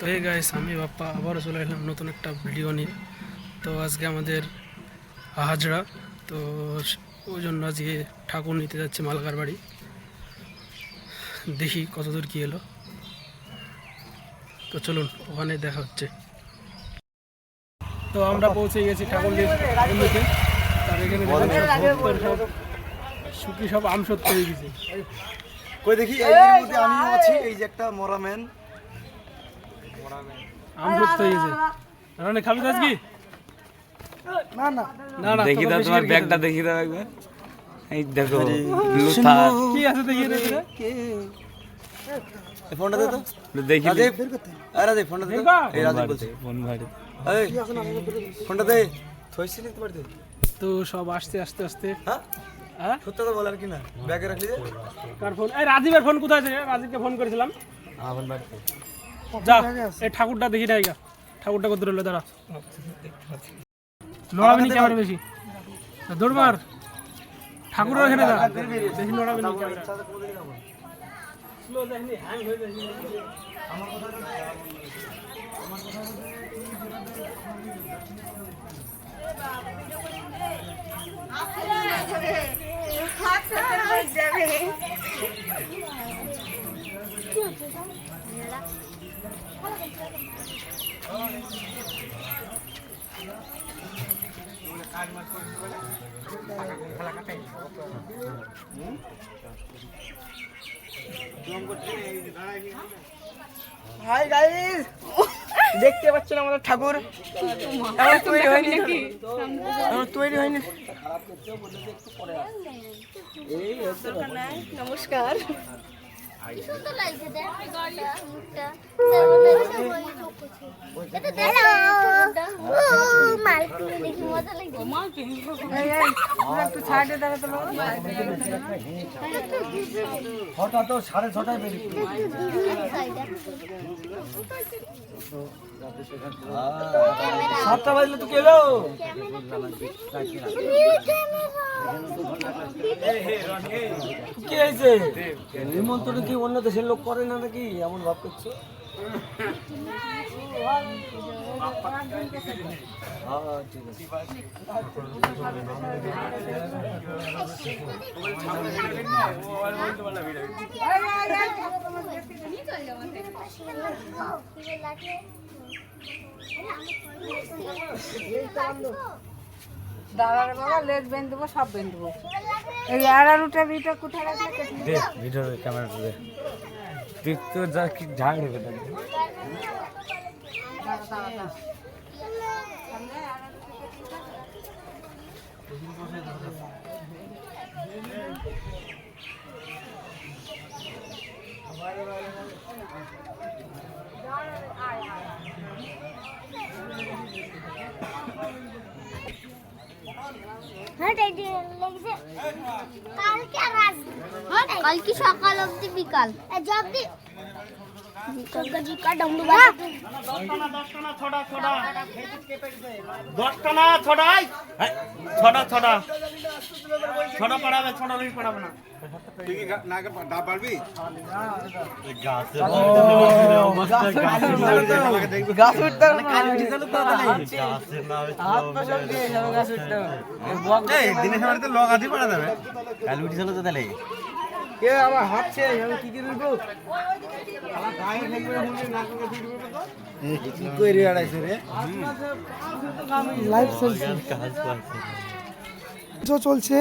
তো hey guys, আমি বাপ্পা আবারও চলে এলাম নতুন একটা ভিডিও নিয়ে। তো আজকে আমাদের হাজরা, তো ওই জন্য আজকে ঠাকুর নিতে যাচ্ছে মালকার বাড়ি। দেখি কতদূর কি এলো। তো চলুন, ওখানে দেখা হচ্ছে। তো আমরা পৌঁছে গেছি ঠাকুর নিতে। তার এখানে সব শুকি সব আমসত্ব হয়ে গেছে। কই দেখি এর মধ্যে আমিও আছি। এই যে একটা মরামেন আমসত্ব হয়ে গেছে। রানে খাবি তো আজকে? না না না না, দেখি দাও তোমার ব্যাগটা দেখি দাও একবার। এই দেখো লুথা কি আছে দেখি রে। এই ফোনটা দে তো দেখি রাজীব। আরে রাজীব ফোনটা দে তো। এই রাজীব বলছি ফোন ভাড়ি এই ফোনটা দে থইছিলি তোমার দে। তো সব আস্তে আস্তে আস্তে। হ্যাঁ হ্যাঁ, সত্য তো বলার কি না ব্যাগে রাখলি যে কার ফোন? এই রাজীবের ফোন কোথায় আছে? রাজীবকে ফোন করেছিলাম। আমার বাড়িতে যা, এই ঠাকুরটা দেখি নাই গা। ঠাকুরটা কত রইল? দাঁড়া, নড়াবি নি ক্যামেরা বেশি। দৌড় মার, ঠাকুরের এখানে যা, বেশি নড়াবি নি ক্যামেরা। স্লো যাইনি, হ্যাং হয়ে যাইনি। হাই গাইস, দেখতে পাচ্ছেন আমাদের ঠাকুর এখন তৈরি হয়নি নাকি? এখন তৈরি হয়নি। নমস্কার। সুন্দর লাগছে দেখ মুখটা। মালকি দেখি মজা লাগছে। একটু সাইডে দাঁড়াতে পারো? ছটা তো 6:30টায় বেরিয়ে 7টা বাজলে তো কেলো কি হয়েছে? নিমন্ত্রণ কি অন্য দেশের লোক করে না নাকি এমন ভাব করছো? হ্যাঁ ঠিক আছে। দাদার বাবা লেজ বেঁধে দেবো, সব বেঁধে দেবো। এই আড়ালুটা বিটা কোথায় রাখলে কেটে দে ভিডিও ক্যামেরাটা দে। তুই তো যা কি ঝাড় হবে তাহলে। কালকে সকাল অব্দি বিকাল অব্দি গাছ উঠতে হবে না। হাত পা সব দিয়ে যাবে, গাছ উঠতে হবে। কে আমার হাঁটছে, আমি কি কি দিব? কি কইরে আড়াইছে রে? লাইভ চলছে, চলছে।